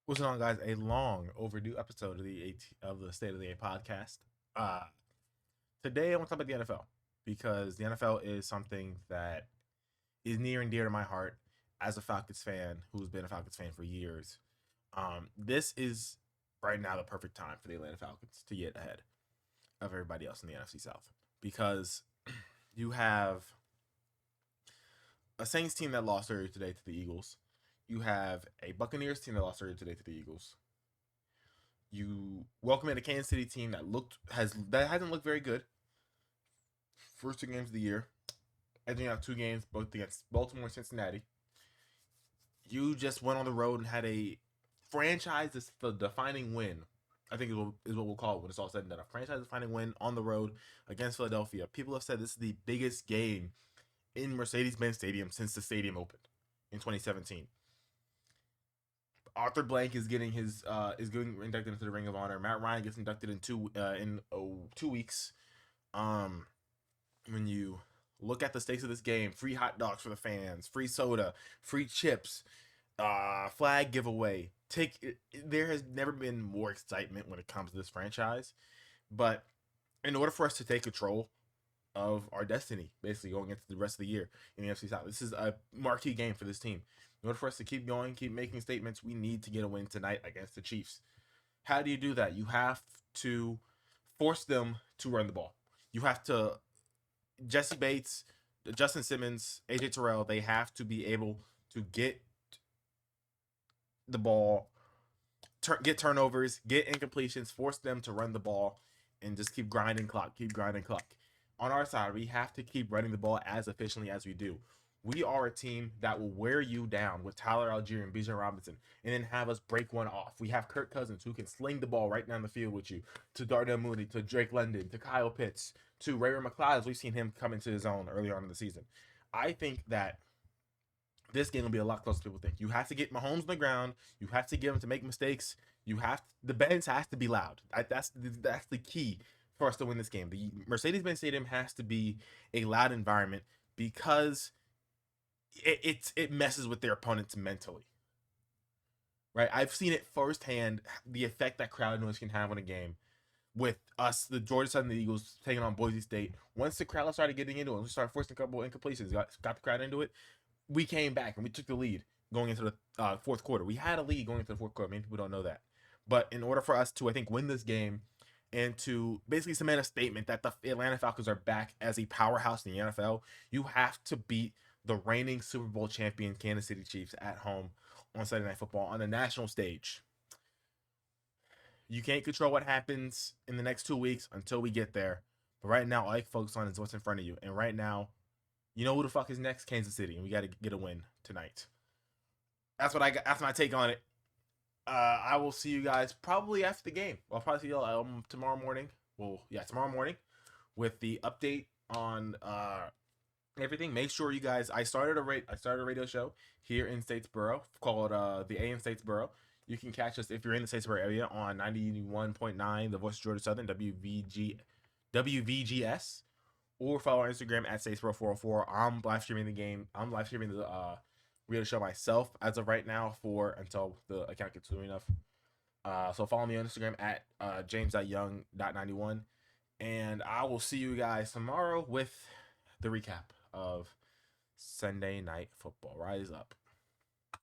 What's going on, guys? A long overdue episode of the State of the A podcast. Uh, Today, I want to talk about the NFL because the NFL is something that is near and dear to my heart as a Falcons fan who's been a Falcons fan for years. This is right now the perfect time for the Atlanta Falcons to get ahead of everybody else in the NFC South because you have a Saints team that lost earlier today to the Eagles. You have a Buccaneers team that lost earlier today to the Eagles. You welcome in a Kansas City team that hasn't looked very good. First two games of the year, edging out two games both against Baltimore and Cincinnati. You just went on the road and had a franchise-defining win. I think is what we'll call it when it's all said and done. A franchise-defining win on the road against Philadelphia. People have said this is the biggest game in Mercedes-Benz Stadium since the stadium opened in 2017. Arthur Blank is getting inducted into the Ring of Honor. Matt Ryan gets inducted in 2 weeks. When you look at the stakes of this game, free hot dogs for the fans, free soda, free chips, flag giveaway. There has never been more excitement when it comes to this franchise. But in order for us to take control of our destiny, basically going into the rest of the year in the NFC South, this is a marquee game for this team. In order for us to keep going, keep making statements, we need to get a win tonight against the Chiefs. How do you do that? You have to force them to run the ball. You have to Jesse Bates, Justin Simmons, AJ Terrell, they have to be able to get the ball, get turnovers, get incompletions, force them to run the ball, and just keep grinding clock. On our side, we have to keep running the ball as efficiently as we do. We are a team that will wear you down with Tyler Algier and Bijan Robinson and then have us break one off. We have Kirk Cousins who can sling the ball right down the field with you, to Darnell Mooney, to Drake London, to Kyle Pitts, to Ray McCloud, as we've seen him come into his own earlier on in the season. I think that this game will be a lot closer than people think. You have to get Mahomes on the ground. You have to get him to make mistakes. The Benz has to be loud. That's the key for us to win this game. The Mercedes-Benz Stadium has to be a loud environment because it messes with their opponents mentally. Right? I've seen it firsthand, the effect that crowd noise can have on a game. With us, the Georgia Southern Eagles taking on Boise State. Once the crowd started getting into it, we started forcing a couple of incompletions, got the crowd into it. We came back and we took the lead going into the fourth quarter. We had a lead going into the fourth quarter. Many people don't know that. But in order for us to, I think, win this game and to basically cement a statement that the Atlanta Falcons are back as a powerhouse in the NFL, you have to beat the reigning Super Bowl champion Kansas City Chiefs at home on Sunday Night Football on the national stage. You can't control what happens in the next 2 weeks until we get there. But right now, all you can focus on is what's in front of you. And right now, you know who the fuck is next? Kansas City. And we got to get a win tonight. That's what I got. That's my take on it. I will see you guys probably after the game. I'll probably see you tomorrow morning. Well, yeah, tomorrow morning with the update on everything. Make sure you guys. I started a radio show here in Statesboro called the A in Statesboro. You can catch us if you're in the Statesboro area on 91.9, The Voice of Georgia Southern, WVGS, or follow our Instagram at Statesboro404. I'm live streaming the game. I'm live streaming the radio show myself as of right now until the account gets soon enough. So follow me on Instagram at james.young.91. And I will see you guys tomorrow with the recap of Sunday Night Football. Rise up.